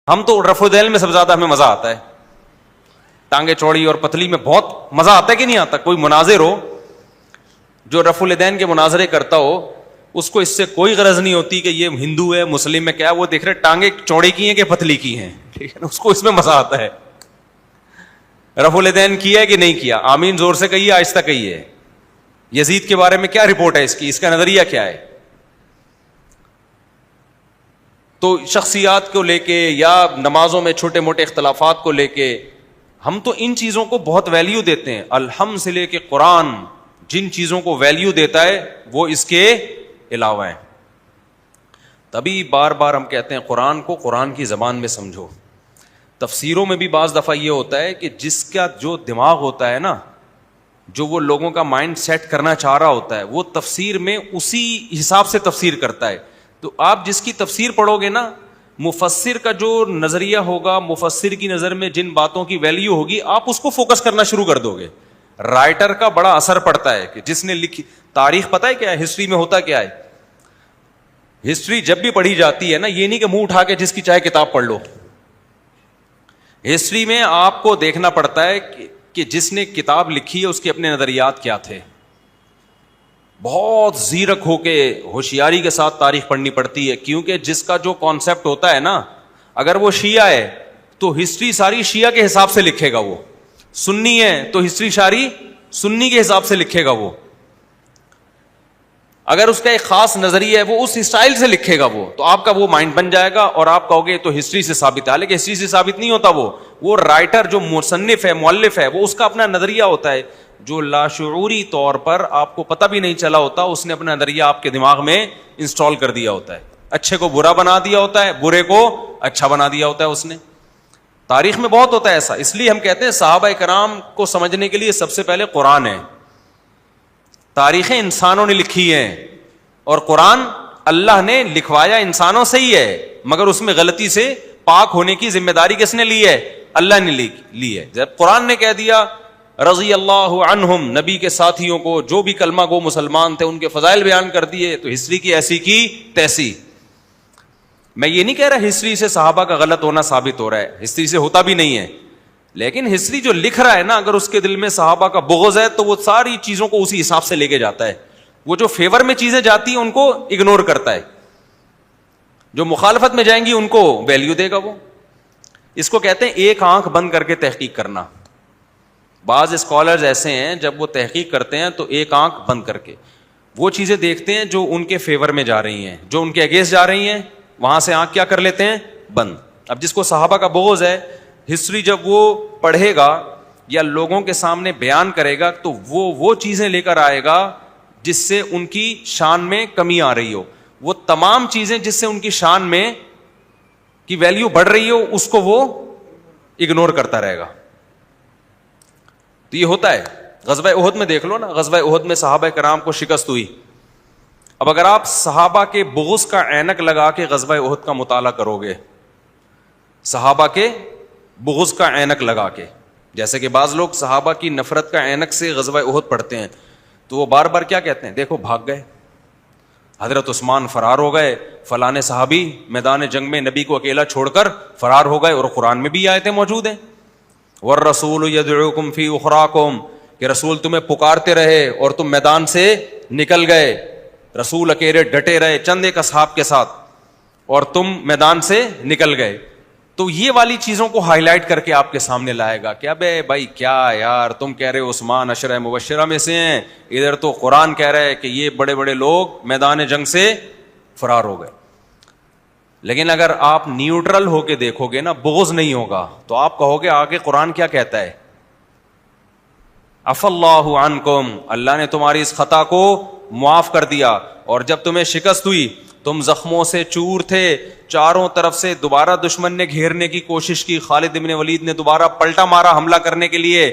ہم تو رفع الدین میں سب سے زیادہ ہمیں مزہ آتا ہے, ٹانگیں چوڑی اور پتلی میں بہت مزہ آتا ہے کہ نہیں آتا؟ کوئی مناظر ہو جو رفع الدین کے مناظرے کرتا ہو, اس کو اس سے کوئی غرض نہیں ہوتی کہ یہ ہندو ہے مسلم ہے کیا, وہ دیکھ رہے ٹانگیں چوڑی کی ہیں کہ پتلی کی ہیں, ٹھیک ہے نا, اس کو اس میں مزہ آتا ہے. رفع الدین کیا ہے کہ نہیں کیا؟ آمین زور سے کہیے, آہستہ کہیے. یزید کے بارے میں کیا رپورٹ ہے اس کی, اس کا نظریہ کیا ہے؟ تو شخصیات کو لے کے یا نمازوں میں چھوٹے موٹے اختلافات کو لے کے ہم تو ان چیزوں کو بہت ویلیو دیتے ہیں. الحمد سے لے کے قرآن جن چیزوں کو ویلیو دیتا ہے وہ اس کے علاوہ ہیں. تبھی بار بار ہم کہتے ہیں قرآن کو قرآن کی زبان میں سمجھو. تفسیروں میں بھی بعض دفعہ یہ ہوتا ہے کہ جس کا جو دماغ ہوتا ہے نا, جو وہ لوگوں کا مائنڈ سیٹ کرنا چاہ رہا ہوتا ہے, وہ تفسیر میں اسی حساب سے تفسیر کرتا ہے. تو آپ جس کی تفسیر پڑھو گے نا, مفسر کا جو نظریہ ہوگا, مفسر کی نظر میں جن باتوں کی ویلیو ہوگی, آپ اس کو فوکس کرنا شروع کر دو گے. رائٹر کا بڑا اثر پڑتا ہے کہ جس نے لکھی. تاریخ پتہ ہے کیا ہے, ہسٹری میں ہوتا کیا ہے؟ ہسٹری جب بھی پڑھی جاتی ہے نا, یہ نہیں کہ منہ اٹھا کے جس کی چاہے کتاب پڑھ لو. ہسٹری میں آپ کو دیکھنا پڑتا ہے کہ جس نے کتاب لکھی ہے اس کے اپنے نظریات کیا تھے. بہت زیرک ہو کے ہوشیاری کے ساتھ تاریخ پڑھنی پڑتی ہے, کیونکہ جس کا جو کانسیپٹ ہوتا ہے نا, اگر وہ شیعہ ہے تو ہسٹری ساری شیعہ کے حساب سے لکھے گا, وہ سنی ہے تو ہسٹری ساری سنی کے حساب سے لکھے گا. وہ اگر اس کا ایک خاص نظریہ ہے وہ اس اسٹائل سے لکھے گا, وہ تو آپ کا وہ مائنڈ بن جائے گا اور آپ کہو گے تو ہسٹری سے ثابت ہے. حالانکہ ہسٹری سے ثابت نہیں ہوتا. وہ رائٹر جو مصنف ہے, مؤلف ہے, وہ اس کا اپنا نظریہ ہوتا ہے جو لاشعوری طور پر آپ کو پتہ بھی نہیں چلا ہوتا, اس نے اپنا نظریہ آپ کے دماغ میں انسٹال کر دیا ہوتا ہے. اچھے کو برا بنا دیا ہوتا ہے, برے کو اچھا بنا دیا ہوتا ہے اس نے. تاریخ میں بہت ہوتا ہے ایسا. اس لیے ہم کہتے ہیں صحابہ کرام کو سمجھنے کے لیے سب سے پہلے قرآن ہے. تاریخیں انسانوں نے لکھی ہیں اور قرآن اللہ نے لکھوایا انسانوں سے ہی ہے, مگر اس میں غلطی سے پاک ہونے کی ذمہ داری کس نے لی ہے؟ اللہ نے لی ہے. جب قرآن نے کہہ دیا رضی اللہ عنہم, نبی کے ساتھیوں کو جو بھی کلمہ گو مسلمان تھے ان کے فضائل بیان کر دیے, تو ہسٹری کی ایسی کی تیسی. میں یہ نہیں کہہ رہا ہسٹری سے صحابہ کا غلط ہونا ثابت ہو رہا ہے, ہسٹری سے ہوتا بھی نہیں ہے, لیکن ہسٹری جو لکھ رہا ہے نا, اگر اس کے دل میں صحابہ کا بغض ہے تو وہ ساری چیزوں کو اسی حساب سے لے کے جاتا ہے. وہ جو فیور میں چیزیں جاتی ہیں ان کو اگنور کرتا ہے, جو مخالفت میں جائیں گی ان کو ویلیو دے گا. وہ اس کو کہتے ہیں ایک آنکھ بند کر کے تحقیق کرنا. بعض اسکالرز ایسے ہیں جب وہ تحقیق کرتے ہیں تو ایک آنکھ بند کر کے وہ چیزیں دیکھتے ہیں جو ان کے فیور میں جا رہی ہیں, جو ان کے اگینسٹ جا رہی ہیں, وہاں سے آنکھ کیا کر لیتے ہیں؟ بند. اب جس کو صحابہ کا بغض ہے, ہسٹری جب وہ پڑھے گا یا لوگوں کے سامنے بیان کرے گا تو وہ چیزیں لے کر آئے گا جس سے ان کی شان میں کمی آ رہی ہو. وہ تمام چیزیں جس سے ان کی شان میں کی ویلیو بڑھ رہی ہو اس کو وہ اگنور کرتا رہے گا. تو یہ ہوتا ہے. غزوہ احد میں دیکھ لو نا, غزوہ احد میں صحابہ کرام کو شکست ہوئی. اب اگر آپ صحابہ کے بغض کا عینک لگا کے غزوہ احد کا مطالعہ کرو گے, صحابہ کے بغض کا عینک لگا کے, جیسے کہ بعض لوگ صحابہ کی نفرت کا عینک سے غزوہ احد پڑھتے ہیں, تو وہ بار بار کیا کہتے ہیں؟ دیکھو بھاگ گئے, حضرت عثمان فرار ہو گئے, فلاں صحابی میدان جنگ میں نبی کو اکیلا چھوڑ کر فرار ہو گئے. اور قرآن میں بھی آیتیں موجود ہیں, والرسول یدعوکم فی اخراکم, کہ رسول تمہیں پکارتے رہے اور تم میدان سے نکل گئے. رسول اکیلے ڈٹے رہے چند ایک اصحاب کے ساتھ اور تم میدان سے نکل گئے. تو یہ والی چیزوں کو ہائی لائٹ کر کے آپ کے سامنے لائے گا کہ ابے بھائی کیا یار, تم کہہ رہے ہو عثمان عشرہ مبشرہ میں سے ہیں, ادھر تو قرآن کہہ رہے ہے کہ یہ بڑے بڑے لوگ میدان جنگ سے فرار ہو گئے. لیکن اگر آپ نیوٹرل ہو کے دیکھو گے نا, بغض نہیں ہوگا, تو آپ کہو گے آگے قرآن کیا کہتا ہے؟ عفا اللہ عنکم, اللہ نے تمہاری اس خطا کو معاف کر دیا. اور جب تمہیں شکست ہوئی, تم زخموں سے چور تھے, چاروں طرف سے دوبارہ دشمن نے گھیرنے کی کوشش کی, خالد بن ولید نے دوبارہ پلٹا مارا حملہ کرنے کے لیے,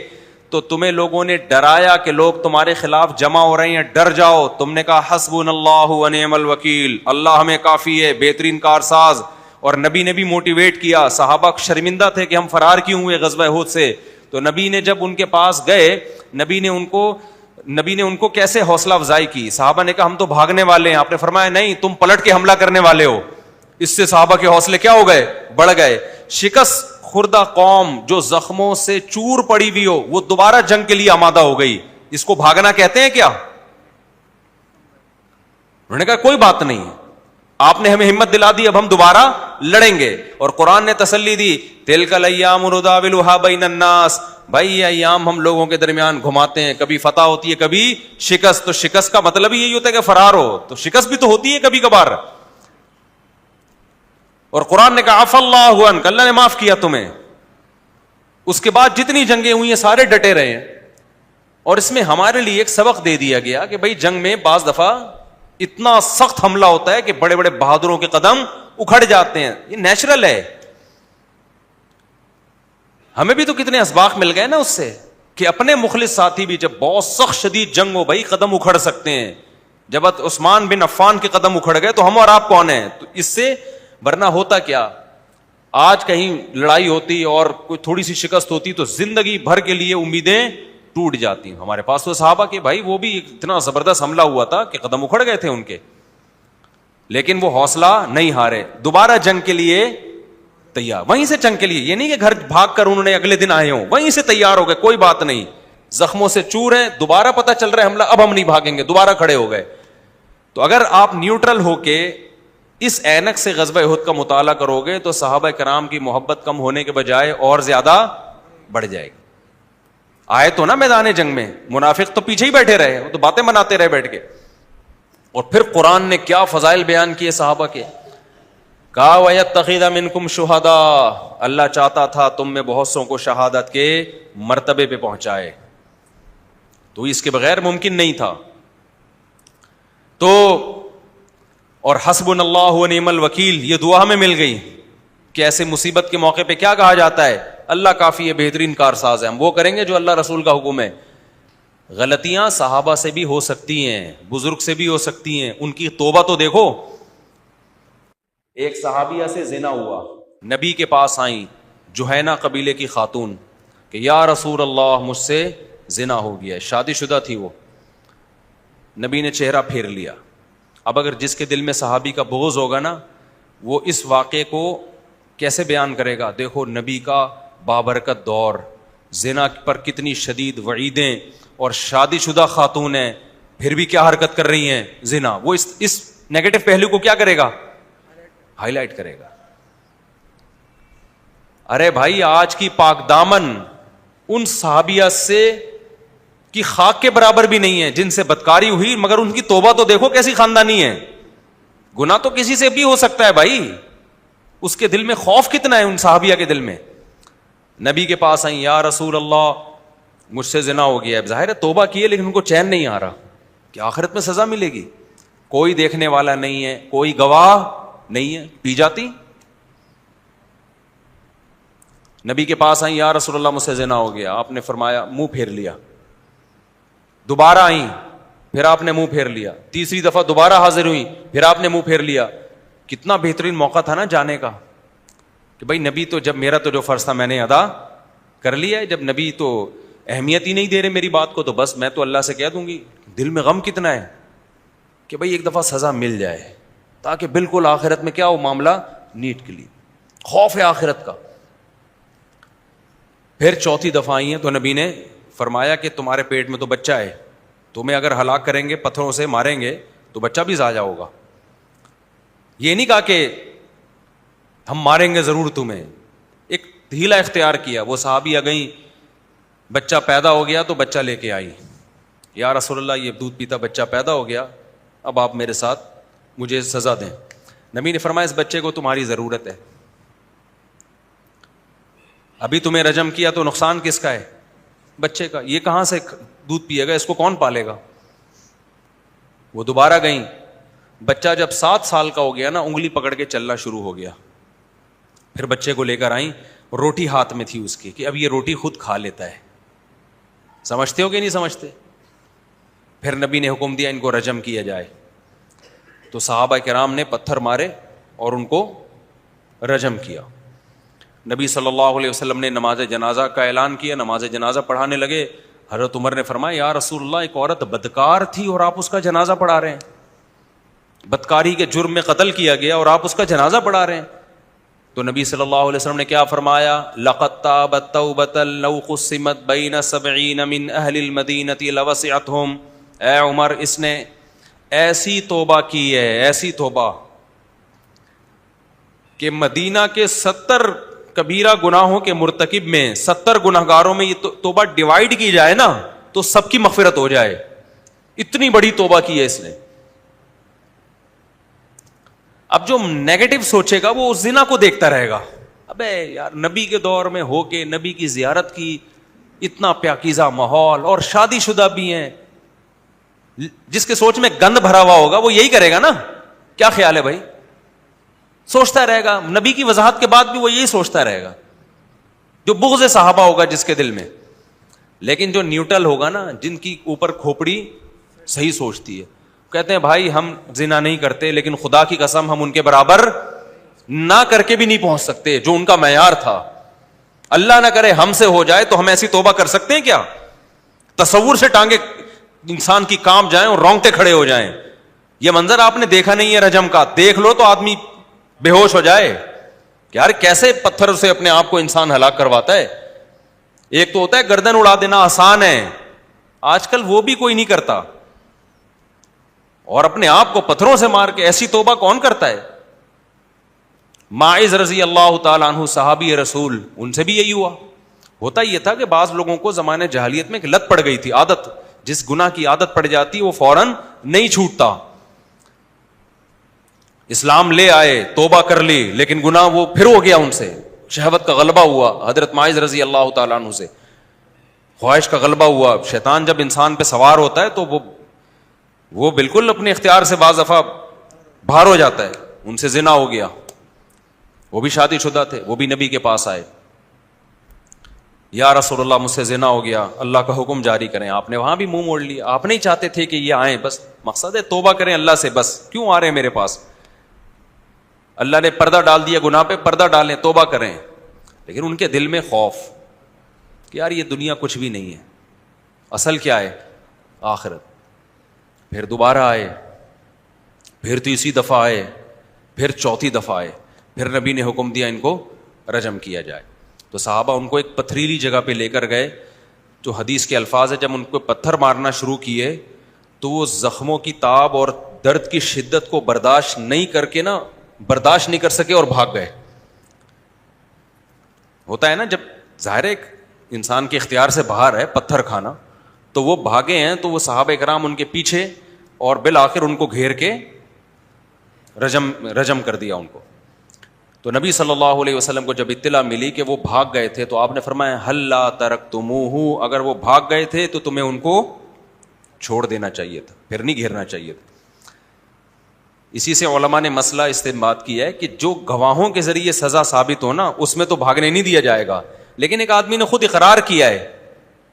تو تمہیں لوگوں نے ڈرایا کہ لوگ تمہارے خلاف جمع ہو رہے ہیں, ڈر جاؤ. تم نے کہا حسبنا اللہ ونعم الوکیل, اللہ ہمیں کافی ہے, بہترین کارساز. اور نبی نے بھی موٹیویٹ کیا. صحابہ شرمندہ تھے کہ ہم فرار کیوں ہوئے غزوہ احد سے, تو نبی نے جب ان کے پاس گئے, نبی نے ان کو کیسے حوصلہ افزائی کی. صحابہ نے کہا ہم تو بھاگنے والے ہیں, آپ نے فرمایا نہیں تم پلٹ کے حملہ کرنے والے ہو. اس سے صحابہ کے حوصلے کیا ہو گئے؟ بڑھ گئے. شکست خوردہ قوم جو زخموں سے چور پڑی ہوئی ہو وہ دوبارہ جنگ کے لیے آمادہ ہو گئی. اس کو بھاگنا کہتے ہیں کیا؟ انہوں نے کہا کوئی بات نہیں، آپ نے ہمیں ہمت دلا دی، اب ہم دوبارہ لڑیں گے. اور قرآن نے تسلی دی، تلک الایام نداولها بین الناس، بھائی یہ ایام ہم لوگوں کے درمیان گھماتے ہیں، کبھی فتح ہوتی ہے کبھی شکست. تو شکست کا مطلب ہی یہی ہوتا ہے کہ فرار ہو، تو شکست بھی تو ہوتی ہے کبھی کبھار. اور قرآن نے کہا عفا اللہ عنک، اللہ نے معاف کیا تمہیں. اس کے بعد جتنی جنگیں ہوئی ہیں سارے ڈٹے رہے ہیں. اور اس میں ہمارے لیے ایک سبق دے دیا گیا کہ بھائی جنگ میں بعض دفعہ اتنا سخت حملہ ہوتا ہے کہ بڑے بڑے بہادروں کے قدم اکھڑ جاتے ہیں، یہ نیچرل ہے. ہمیں بھی تو کتنے اسباق مل گئے نا اس سے، کہ اپنے مخلص ساتھی بھی جب بہت سخت شدید جنگ ہو بھائی قدم اکھڑ سکتے ہیں. جب عثمان بن عفان کے قدم اکھڑ گئے تو ہم اور آپ کون ہیں؟ تو اس سے ورنہ ہوتا کیا، آج کہیں لڑائی ہوتی اور کوئی تھوڑی سی شکست ہوتی تو زندگی بھر کے لیے امیدیں ٹوٹ جاتی. ہمارے پاس تو صحابہ کے بھائی وہ بھی اتنا زبردست حملہ ہوا تھا کہ قدم اکھڑ گئے تھے ان کے، لیکن وہ حوصلہ نہیں ہارے، دوبارہ جنگ کے لیے تیار. وہیں سے جنگ کے لیے، یہ نہیں کہ گھر بھاگ کر انہوں نے اگلے دن آئے ہوں، وہیں سے تیار ہو گئے، کوئی بات نہیں، زخموں سے چور ہیں، دوبارہ پتہ چل رہا ہے حملہ، اب ہم نہیں بھاگیں گے، دوبارہ کھڑے ہو گئے. تو اگر آپ نیوٹرل ہو کے اس اینک سے غزوہ احد کا مطالعہ کرو گے تو صحابہ کرام کی محبت کم ہونے کے بجائے اور زیادہ بڑھ جائے گی. آئے تو نا میدان جنگ میں، منافق تو پیچھے ہی بیٹھے رہے، وہ تو باتیں بناتے رہے بیٹھ کے. اور پھر قرآن نے کیا فضائل بیان کیے صحابہ کے، کہا وَيَتَّخِذَ مِنْكُمْ شُهَدَاءَ، اللہ چاہتا تھا تم میں بہت سوں کو شہادت کے مرتبے پہ پہنچائے، تو اس کے بغیر ممکن نہیں تھا. تو اور حسبنا اللہ ونعم الوکیل یہ دعا ہمیں مل گئی کہ ایسے مصیبت کے موقع پہ کیا کہا جاتا ہے؟ اللہ کافی ہے، بہترین کارساز ہے، ہم وہ کریں گے جو اللہ رسول کا حکم ہے. غلطیاں صحابہ سے بھی ہو سکتی ہیں، بزرگ سے بھی ہو سکتی ہیں، ان کی توبہ تو دیکھو. ایک صحابیہ سے زنا ہوا، نبی کے پاس آئیں جوہینہ قبیلے کی خاتون کہ یا رسول اللہ مجھ سے زنا ہو گیا، شادی شدہ تھی وہ. نبی نے چہرہ پھیر لیا. اب اگر جس کے دل میں صحابی کا بغض ہوگا نا، وہ اس واقعے کو کیسے بیان کرے گا؟ دیکھو نبی کا بابرکت دور، زنا پر کتنی شدید وعیدیں، اور شادی شدہ خاتون ہیں پھر بھی کیا حرکت کر رہی ہیں؟ زنا. وہ اس نیگیٹو پہلو کو کیا کرے گا؟ ہائی لائٹ کرے گا. ارے بھائی آج کی پاک دامن ان صحابیہ سے کی خاک کے برابر بھی نہیں ہے جن سے بدکاری ہوئی، مگر ان کی توبہ تو دیکھو کیسی خاندانی ہے. گناہ تو کسی سے بھی ہو سکتا ہے بھائی، اس کے دل میں خوف کتنا ہے ان صحابیہ کے دل میں. نبی کے پاس آئیں یا رسول اللہ مجھ سے زنا ہو گیا ہے. ظاہر ہے توبہ کی ہے لیکن ان کو چین نہیں آ رہا کہ آخرت میں سزا ملے گی. کوئی دیکھنے والا نہیں ہے، کوئی گواہ نہیں ہے، پی جاتی. نبی کے پاس آئیں یا رسول اللہ مجھ سے زنا ہو گیا، آپ نے فرمایا منہ پھیر لیا. دوبارہ آئیں پھر آپ نے منہ پھیر لیا. تیسری دفعہ دوبارہ حاضر ہوئی پھر آپ نے منہ پھیر لیا. کتنا بہترین موقع تھا نا جانے کا کہ بھائی نبی تو جب میرا تو جو فرض تھا میں نے ادا کر لیا ہے، جب نبی تو اہمیت ہی نہیں دے رہے میری بات کو تو بس میں تو اللہ سے کہہ دوں گی. دل میں غم کتنا ہے کہ بھائی ایک دفعہ سزا مل جائے تاکہ بالکل آخرت میں کیا ہو معاملہ نیٹ کلین. خوف ہے آخرت کا. پھر چوتھی دفعہ آئی ہیں تو نبی نے فرمایا کہ تمہارے پیٹ میں تو بچہ ہے، تمہیں اگر ہلاک کریں گے پتھروں سے ماریں گے تو بچہ بھی ضائع ہوگا. یہ نہیں کہا کہ ہم ماریں گے ضرور تمہیں، ایک ہیلا اختیار کیا. وہ صحابی آ گئیں، بچہ پیدا ہو گیا تو بچہ لے کے آئی. یا رسول اللہ یہ دودھ پیتا بچہ پیدا ہو گیا، اب آپ میرے ساتھ مجھے سزا دیں. نبی نے فرمایا اس بچے کو تمہاری ضرورت ہے، ابھی تمہیں رجم کیا تو نقصان کس کا ہے؟ بچے کا. یہ کہاں سے دودھ پیے گا، اس کو کون پالے گا؟ وہ دوبارہ گئیں. بچہ جب 7 سال کا ہو گیا نا انگلی پکڑ کے چلنا شروع ہو گیا. پھر بچے کو لے کر آئیں، روٹی ہاتھ میں تھی اس کی کہ اب یہ روٹی خود کھا لیتا ہے. سمجھتے ہو کہ نہیں سمجھتے؟ پھر نبی نے حکم دیا ان کو رجم کیا جائے. تو صحابہ کرام نے پتھر مارے اور ان کو رجم کیا. نبی صلی اللہ علیہ وسلم نے نماز جنازہ کا اعلان کیا، نماز جنازہ پڑھانے لگے. حضرت عمر نے فرمایا یا رسول اللہ ایک عورت بدکار تھی اور آپ اس کا جنازہ پڑھا رہے ہیں. بدکاری کے جرم میں قتل کیا گیا اور آپ اس کا جنازہ پڑھا رہے ہیں. تو نبی صلی اللہ علیہ وسلم نے کیا فرمایا؟ لقد تابت توبۃ لو قسمت بین 70 من اہل المدینہ لوسعتهم. اے عمر، اس نے ایسی توبہ کی ہے، ایسی توبہ کہ مدینہ کے 70 کبیرہ گناہوں کے مرتکب میں 70 گنہگاروں میں یہ توبہ ڈیوائیڈ کی جائے نا تو سب کی مغفرت ہو جائے. اتنی بڑی توبہ کی ہے اس نے. اب جو نیگیٹو سوچے گا وہ اس زنا کو دیکھتا رہے گا. ابے یار، نبی کے دور میں ہو کے نبی کی زیارت کی، اتنا پاکیزہ ماحول، اور شادی شدہ بھی ہیں. جس کے سوچ میں گند بھرا ہوا ہوگا وہ یہی کرے گا نا. کیا خیال ہے بھائی؟ سوچتا رہے گا. نبی کی وضاحت کے بعد بھی وہ یہی سوچتا رہے گا. جو بغض صحابہ ہوگا جس کے دل میں. لیکن جو نیوٹرل ہوگا نا، جن کی اوپر کھوپڑی صحیح سوچتی ہے، کہتے ہیں بھائی ہم زنا نہیں کرتے، لیکن خدا کی قسم ہم ان کے برابر نہ کر کے بھی نہیں پہنچ سکتے جو ان کا معیار تھا. اللہ نہ کرے ہم سے ہو جائے تو ہم ایسی توبہ کر سکتے ہیں کیا؟ تصور سے ٹانگے انسان کی کام جائیں اور رونگٹے کھڑے ہو جائیں. یہ منظر آپ نے دیکھا نہیں ہے رجم کا، دیکھ لو تو آدمی بے ہوش ہو جائے کہ یار کیسے پتھر سے اپنے آپ کو انسان ہلاک کرواتا ہے. ایک تو ہوتا ہے گردن اڑا دینا آسان ہے، آج کل وہ بھی کوئی نہیں کرتا. اور اپنے آپ کو پتھروں سے مار کے ایسی توبہ کون کرتا ہے؟ ماعز رضی اللہ تعالیٰ عنہ صحابی رسول، ان سے بھی یہی ہوا. ہوتا یہ تھا کہ بعض لوگوں کو زمانے جاہلیت میں ایک لت پڑ گئی تھی، عادت. جس گناہ کی عادت پڑ جاتی وہ فوراً نہیں چھوٹتا. اسلام لے آئے، توبہ کر لی، لیکن گناہ وہ پھر ہو گیا ان سے. شہوت کا غلبہ ہوا حضرت ماعز رضی اللہ تعالیٰ عنہ سے. خواہش کا غلبہ ہوا. شیطان جب انسان پہ سوار ہوتا ہے تو وہ بالکل اپنے اختیار سے بعض دفعہ باہر ہو جاتا ہے. ان سے زنا ہو گیا. وہ بھی شادی شدہ تھے، وہ بھی نبی کے پاس آئے. یا رسول اللہ مجھ سے زنا ہو گیا، اللہ کا حکم جاری کریں. آپ نے وہاں بھی منہ موڑ لیا. آپ نہیں چاہتے تھے کہ یہ آئیں، بس مقصد ہے توبہ کریں اللہ سے. بس کیوں آ رہے ہیں میرے پاس؟ اللہ نے پردہ ڈال دیا گناہ پہ، پردہ ڈالیں، توبہ کریں. لیکن ان کے دل میں خوف کہ یار یہ دنیا کچھ بھی نہیں ہے، اصل کیا ہے؟ آخرت. پھر دوبارہ آئے، پھر تیسری دفعہ آئے، پھر چوتھی دفعہ آئے. پھر نبی نے حکم دیا ان کو رجم کیا جائے. تو صحابہ ان کو ایک پتھریلی جگہ پہ لے کر گئے. جو حدیث کے الفاظ ہے، جب ان کو پتھر مارنا شروع کیے تو وہ زخموں کی تاب اور درد کی شدت کو برداشت نہیں کر سکے اور بھاگ گئے. ہوتا ہے نا، جب ظاہر ایک انسان کے اختیار سے باہر ہے پتھر کھانا، تو وہ بھاگے ہیں. تو وہ صحابہ کرام ان کے پیچھے، اور بالآخر ان کو گھیر کے رجم کر دیا ان کو. تو نبی صلی اللہ علیہ وسلم کو جب اطلاع ملی کہ وہ بھاگ گئے تھے تو آپ نے فرمایا ہلا ترکتموہ، اگر وہ بھاگ گئے تھے تو تمہیں ان کو چھوڑ دینا چاہیے تھا، پھر نہیں گھیرنا چاہیے تھا. اسی سے علماء نے مسئلہ استنباط کیا ہے کہ جو گواہوں کے ذریعے سزا ثابت ہو نا، اس میں تو بھاگنے نہیں دیا جائے گا. لیکن ایک آدمی نے خود اقرار کیا ہے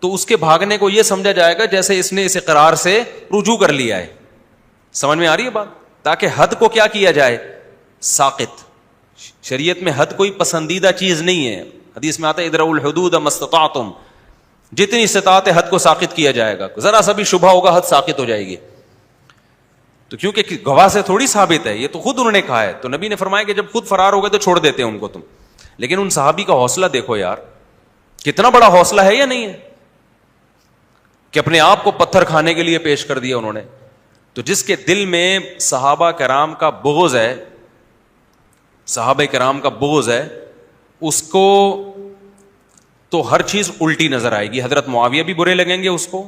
تو اس کے بھاگنے کو یہ سمجھا جائے گا جیسے اس نے اس اقرار سے رجوع کر لیا ہے. سمجھ میں آ رہی ہے بات؟ تاکہ حد کو کیا کیا جائے؟ ساقط. شریعت میں حد کوئی پسندیدہ چیز نہیں ہے. حدیث میں آتا ہے ادرؤوا الحدود ما استطعتم، جتنی استطاعت حد کو ساقط کیا جائے گا. ذرا سا بھی شبہ ہوگا حد ساقط ہو جائے گی. تو کیونکہ گواہ سے تھوڑی ثابت ہے، یہ تو خود انہوں نے کہا ہے. تو نبی نے فرمایا کہ جب خود فرار ہو گئے تو چھوڑ دیتے ہیں ان کو تم. لیکن ان صحابی کا حوصلہ دیکھو یار، کتنا بڑا حوصلہ ہے یا نہیں ہے کہ اپنے آپ کو پتھر کھانے کے لیے پیش کر دیا انہوں نے. تو جس کے دل میں صحابہ کرام کا بغض ہے، صحابہ کرام کا بغض ہے، اس کو تو ہر چیز الٹی نظر آئے گی. حضرت معاویہ بھی برے لگیں گے اس کو.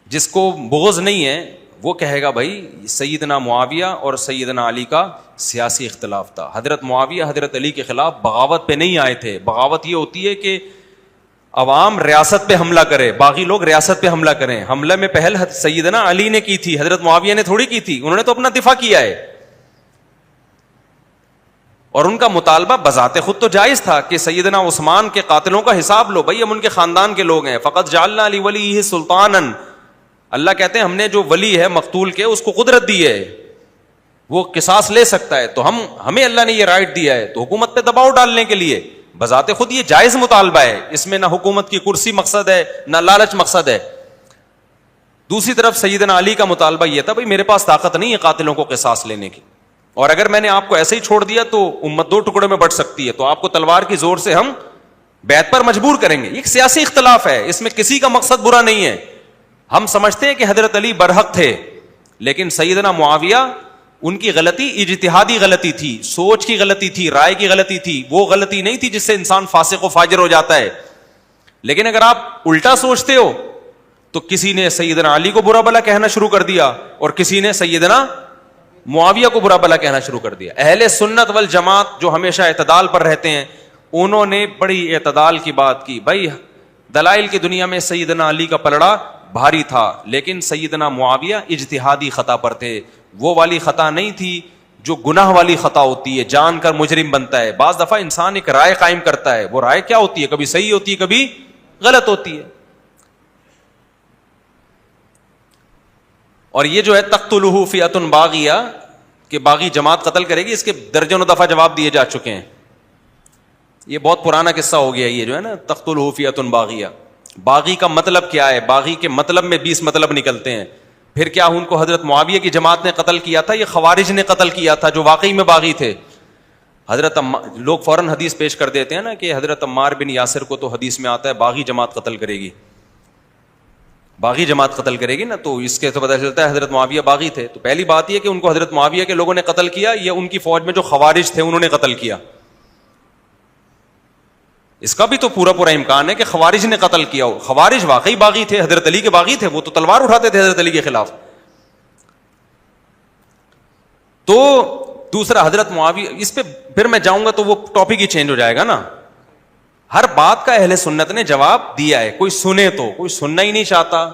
جس کو بغض نہیں ہے وہ کہے گا بھائی سیدنا معاویہ اور سیدنا علی کا سیاسی اختلاف تھا. حضرت معاویہ حضرت علی کے خلاف بغاوت پہ نہیں آئے تھے. بغاوت یہ ہوتی ہے کہ عوام ریاست پہ حملہ کرے، باقی لوگ ریاست پہ حملہ کریں. حملہ میں پہل سیدنا علی نے کی تھی، حضرت معاویہ نے تھوڑی کی تھی. انہوں نے تو اپنا دفاع کیا ہے. اور ان کا مطالبہ بذات خود تو جائز تھا کہ سیدنا عثمان کے قاتلوں کا حساب لو. بھائی ہم ان کے خاندان کے لوگ ہیں. فقط جعلنا لولیہ سلطانا، اللہ کہتے ہیں ہم نے جو ولی ہے مقتول کے اس کو قدرت دی ہے، وہ قصاص لے سکتا ہے. تو ہمیں اللہ نے یہ رائٹ دیا ہے، تو حکومت پہ دباؤ ڈالنے کے لیے بذات خود یہ جائز مطالبہ ہے. اس میں نہ حکومت کی کرسی مقصد ہے، نہ لالچ مقصد ہے. دوسری طرف سیدنا علی کا مطالبہ یہ تھا بھائی میرے پاس طاقت نہیں ہے قاتلوں کو قصاص لینے کی، اور اگر میں نے آپ کو ایسے ہی چھوڑ دیا تو امت دو ٹکڑوں میں بٹ سکتی ہے، تو آپ کو تلوار کی زور سے ہم بیعت پر مجبور کریں گے. یہ ایک سیاسی اختلاف ہے، اس میں کسی کا مقصد برا نہیں ہے. ہم سمجھتے ہیں کہ حضرت علی برحق تھے، لیکن سیدنا معاویہ ان کی غلطی اجتہادی غلطی تھی، سوچ کی غلطی تھی، رائے کی غلطی تھی، وہ غلطی نہیں تھی جس سے انسان فاسق و فاجر ہو جاتا ہے. لیکن اگر آپ الٹا سوچتے ہو تو کسی نے سیدنا علی کو برا بھلا کہنا شروع کر دیا اور کسی نے سیدنا معاویہ کو برا بھلا کہنا شروع کر دیا. اہل سنت والجماعت جو ہمیشہ اعتدال پر رہتے ہیں انہوں نے بڑی اعتدال کی بات کی. بھائی دلائل کی دنیا میں سیدنا علی کا پلڑا بھاری تھا، لیکن سیدنا معاویہ اجتہادی خطا پر تھے. وہ والی خطا نہیں تھی جو گناہ والی خطا ہوتی ہے، جان کر مجرم بنتا ہے. بعض دفعہ انسان ایک رائے قائم کرتا ہے، وہ رائے کیا ہوتی ہے؟ کبھی صحیح ہوتی ہے، کبھی غلط ہوتی ہے. اور یہ جو ہے تقتلہ فئۃ باغیہ کہ باغی جماعت قتل کرے گی، اس کے درجنوں دفعہ جواب دیے جا چکے ہیں. یہ بہت پرانا قصہ ہو گیا یہ جو ہے نا تقتلہ فئۃ باغیہ. باغی کا مطلب کیا ہے؟ باغی کے مطلب میں 20 مطلب نکلتے ہیں. پھر کیا ان کو حضرت معاویہ کی جماعت نے قتل کیا تھا؟ یہ خوارج نے قتل کیا تھا جو واقعی میں باغی تھے. لوگ فوراً حدیث پیش کر دیتے ہیں نا کہ حضرت عمار بن یاسر کو تو حدیث میں آتا ہے باغی جماعت قتل کرے گی، باغی جماعت قتل کرے گی نا، تو اس کے تو پتہ چلتا ہے حضرت معاویہ باغی تھے. تو پہلی بات یہ کہ ان کو حضرت معاویہ کے لوگوں نے قتل کیا یا ان کی فوج میں جو خوارج تھے انہوں نے قتل کیا؟ اس کا بھی تو پورا امکان ہے کہ خوارج نے قتل کیا ہو. خوارج واقعی باغی تھے، حضرت علی کے باغی تھے، وہ تو تلوار اٹھاتے تھے حضرت علی کے خلاف. تو دوسرا حضرت معاویہ، اس پہ پھر میں جاؤں گا تو وہ ٹاپک ہی چینج ہو جائے گا نا. ہر بات کا اہل سنت نے جواب دیا ہے، کوئی سنے تو، کوئی سننا ہی نہیں چاہتا.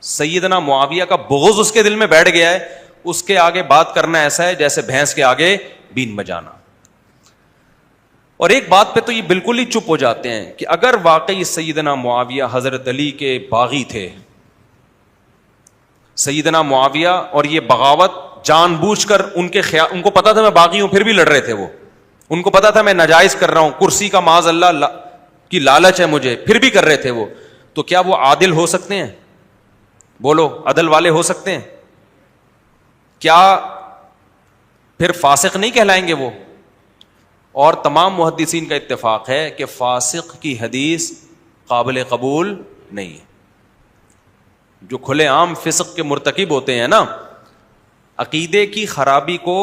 سیدنا معاویہ کا بغض اس کے دل میں بیٹھ گیا ہے، اس کے آگے بات کرنا ایسا ہے جیسے بھینس کے آگے بین بجانا. اور ایک بات پہ تو یہ بالکل ہی چپ ہو جاتے ہیں کہ اگر واقعی سیدنا معاویہ حضرت علی کے باغی تھے، سیدنا معاویہ اور یہ بغاوت جان بوجھ کر ان کو پتا تھا میں باغی ہوں پھر بھی لڑ رہے تھے، وہ ان کو پتا تھا میں ناجائز کر رہا ہوں، کرسی کا معاذ اللہ کی لالچ ہے مجھے، پھر بھی کر رہے تھے وہ، تو کیا وہ عادل ہو سکتے ہیں؟ بولو، عدل والے ہو سکتے ہیں کیا؟ پھر فاسق نہیں کہلائیں گے وہ. اور تمام محدثین کا اتفاق ہے کہ فاسق کی حدیث قابل قبول نہیں ہے. جو کھلے عام فسق کے مرتکب ہوتے ہیں نا، عقیدے کی خرابی کو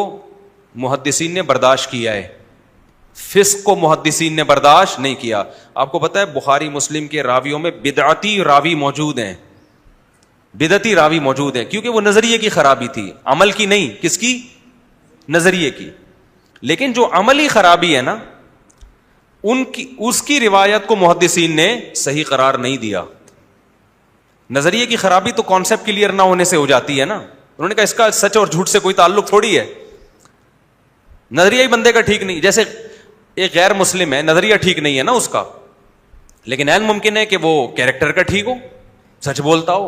محدثین نے برداشت کیا ہے، فسق کو محدثین نے برداشت نہیں کیا. آپ کو پتا ہے بخاری مسلم کے راویوں میں بدعتی راوی موجود ہیں، بدعتی راوی موجود ہیں، کیونکہ وہ نظریے کی خرابی تھی، عمل کی نہیں. کس کی؟ نظریے کی. لیکن جو عملی خرابی ہے نا اس کی روایت کو محدثین نے صحیح قرار نہیں دیا. نظریے کی خرابی تو کانسیپٹ کلیئر نہ ہونے سے ہو جاتی ہے نا. انہوں نے کہا اس کا سچ اور جھوٹ سے کوئی تعلق تھوڑی ہے، نظریہ ہی بندے کا ٹھیک نہیں. جیسے ایک غیر مسلم ہے، نظریہ ٹھیک نہیں ہے نا اس کا، لیکن عین ممکن ہے کہ وہ کیریکٹر کا ٹھیک ہو، سچ بولتا ہو،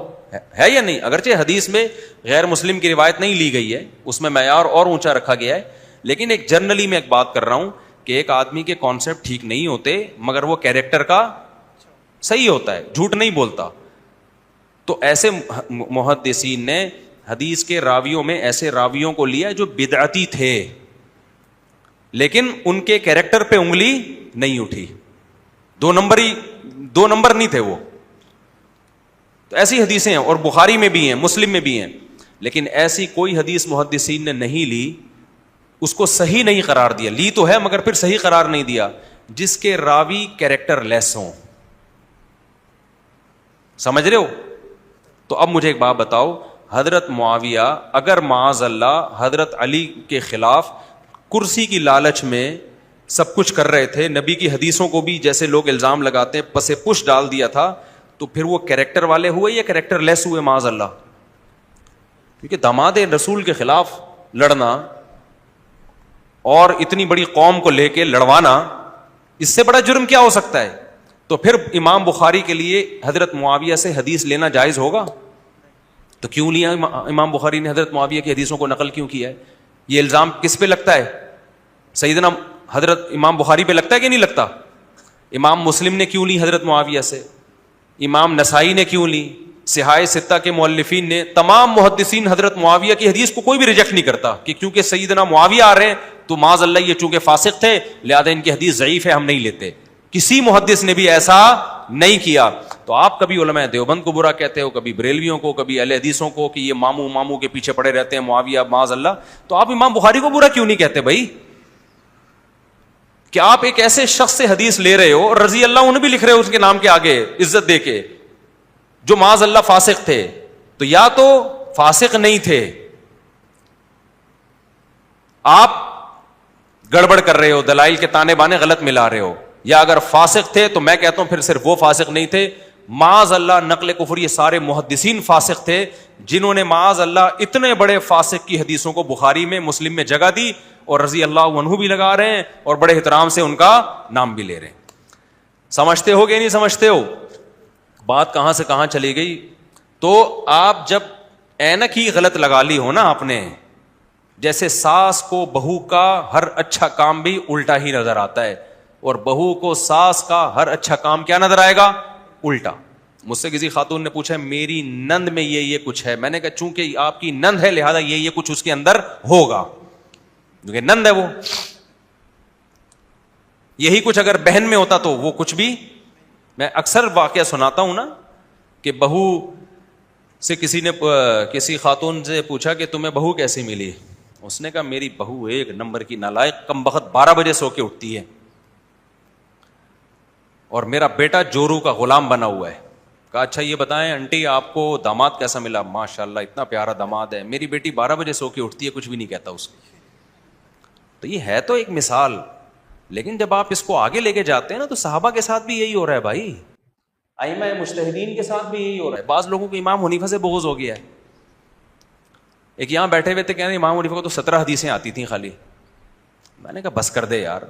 ہے یا نہیں؟ اگرچہ حدیث میں غیر مسلم کی روایت نہیں لی گئی ہے، اس میں معیار اور اونچا رکھا گیا ہے، لیکن ایک جنرلی میں ایک بات کر رہا ہوں کہ ایک آدمی کے کانسیپٹ ٹھیک نہیں ہوتے مگر وہ کیریکٹر کا صحیح ہوتا ہے، جھوٹ نہیں بولتا. تو ایسے محدثین نے حدیث کے راویوں میں ایسے راویوں کو لیا جو بدعتی تھے لیکن ان کے کیریکٹر پہ انگلی نہیں اٹھی، دو نمبر نہیں تھے وہ. تو ایسی حدیثیں ہیں اور بخاری میں بھی ہیں، مسلم میں بھی ہیں، لیکن ایسی کوئی حدیث محدثین نے نہیں لی، اس کو صحیح نہیں قرار دیا. لی تو ہے مگر پھر صحیح قرار نہیں دیا، جس کے راوی کیریکٹر لیس ہوں. سمجھ رہے ہو؟ تو اب مجھے ایک بات بتاؤ، حضرت معاویہ اگر معاذ اللہ حضرت علی کے خلاف کرسی کی لالچ میں سب کچھ کر رہے تھے، نبی کی حدیثوں کو بھی جیسے لوگ الزام لگاتے ہیں پسے پش ڈال دیا تھا، تو پھر وہ کیریکٹر والے ہوئے یا کیریکٹر لیس ہوئے معاذ اللہ؟ کیونکہ داماد رسول کے خلاف لڑنا اور اتنی بڑی قوم کو لے کے لڑوانا، اس سے بڑا جرم کیا ہو سکتا ہے؟ تو پھر امام بخاری کے لیے حضرت معاویہ سے حدیث لینا جائز ہوگا؟ تو کیوں لیا امام بخاری نے حضرت معاویہ کی حدیثوں کو نقل کیوں کیا ہے؟ یہ الزام کس پہ لگتا ہے؟ سیدنا حضرت امام بخاری پہ لگتا ہے کہ نہیں لگتا؟ امام مسلم نے کیوں لی حضرت معاویہ سے؟ امام نسائی نے کیوں لی؟ صحاح ستہ کے مؤلفین نے، تمام محدثین حضرت معاویہ کی حدیث کو کوئی بھی ریجیکٹ نہیں کرتا کہ کیونکہ سیدنا معاویہ آ رہے ہیں تو معاذ اللہ یہ چونکہ فاسق تھے لہذا ان کی حدیث ضعیف ہے، ہم نہیں لیتے. کسی محدث نے بھی ایسا نہیں کیا. تو آپ کبھی علماء دیوبند کو برا کہتے ہو، کبھی بریلویوں کو، کبھی اہل حدیثوں کو کہ یہ ماموں کے پیچھے پڑے رہتے ہیں معاویہ معاذ اللہ، تو آپ امام بخاری کو برا کیوں نہیں کہتے بھائی؟ کہ آپ ایک ایسے شخص سے حدیث لے رہے ہو اور رضی اللہ عنہ بھی لکھ رہے ہو اس کے نام کے آگے عزت دے کے، جو معاذ اللہ فاسق تھے. تو یا تو فاسق نہیں تھے، آپ گڑبڑ کر رہے ہو، دلائل کے تانے بانے غلط ملا رہے ہو، یا اگر فاسق تھے تو میں کہتا ہوں پھر صرف وہ فاسق نہیں تھے، معاذ اللہ نقل کفر یہ سارے محدثین فاسق تھے جنہوں نے معاذ اللہ اتنے بڑے فاسق کی حدیثوں کو بخاری میں مسلم میں جگہ دی اور رضی اللہ عنہ بھی لگا رہے ہیں اور بڑے احترام سے ان کا نام بھی لے رہے ہیں. سمجھتے ہو کہ نہیں سمجھتے ہو بات کہاں سے کہاں چلی گئی؟ تو آپ جب اینک ہی غلط لگا لی ہو نا آپ نے، جیسے ساس کو بہو کا ہر اچھا کام بھی الٹا ہی نظر آتا ہے اور بہو کو ساس کا ہر اچھا کام کیا نظر آئے گا؟ الٹا. مجھ سے کسی خاتون نے پوچھا میری نند میں یہ کچھ ہے، میں نے کہا چونکہ آپ کی نند ہے لہذا یہ کچھ اس کے اندر ہوگا کیونکہ نند ہے وہ. یہی کچھ اگر بہن میں ہوتا تو وہ کچھ بھی. میں اکثر واقعہ سناتا ہوں نا کہ بہو سے کسی خاتون سے پوچھا کہ تمہیں بہو کیسی ملی؟ اس نے کہا میری بہو ایک نمبر کی نالائق، کم بخت 12 بجے سو کے اٹھتی ہے اور میرا بیٹا جورو کا غلام بنا ہوا ہے. کہا اچھا یہ بتائیں آنٹی آپ کو داماد کیسا ملا؟ ماشاء اللہ اتنا پیارا داماد ہے، میری بیٹی 12 بجے سو کے اٹھتی ہے، کچھ بھی نہیں کہتا اس کو. تو یہ ہے تو ایک مثال، لیکن جب آپ اس کو آگے لے کے جاتے ہیں نا تو صحابہ کے ساتھ بھی یہی ہو رہا ہے بھائی، ائمہ مجتہدین کے ساتھ بھی یہی ہو رہا ہے. بعض لوگوں کو امام حنیفہ سے بغض ہو گیا ہے. ایک یہاں بیٹھے ہوئے تھے کہہ رہے امام حنیفہ کو تو 17 حدیثیں آتی تھیں خالی. میں نے کہا بس کر دے یار.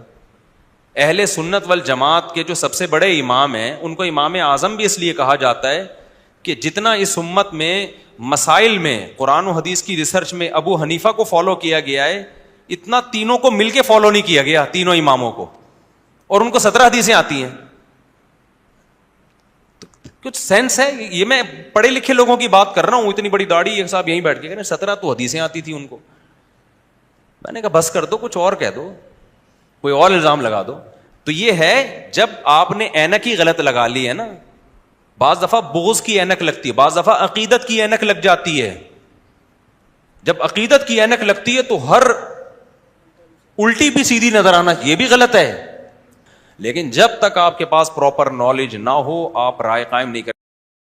اہل سنت والجماعت کے جو سب سے بڑے امام ہیں ان کو امام اعظم بھی اس لیے کہا جاتا ہے کہ جتنا اس امت میں مسائل میں قرآن و حدیث کی ریسرچ میں ابو حنیفہ کو فالو کیا گیا ہے اتنا تینوں کو مل کے فالو نہیں کیا گیا، تینوں اماموں کو، اور ان کو 17 حدیثیں آتی ہیں. کچھ سینس ہے؟ یہ میں پڑھے لکھے لوگوں کی بات کر رہا ہوں، اتنی بڑی داڑھی ایک صاحب یہیں بیٹھ کے کہہ 17 تو حدیثیں آتی تھی ان کو. میں نے کہا بس کر دو، کچھ اور کہہ دو، کوئی اور الزام لگا دو. تو یہ ہے جب آپ نے اینک ہی غلط لگا لی ہے نا، بعض دفعہ بغض کی اینک لگتی ہے، بعض دفعہ عقیدت کی اینک لگ جاتی ہے. جب عقیدت کی اینک لگتی ہے تو ہر الٹی بھی سیدھی نظر آنا یہ بھی غلط ہے. لیکن جب تک آپ کے پاس پراپر نالج نہ ہو آپ رائے قائم نہیں کر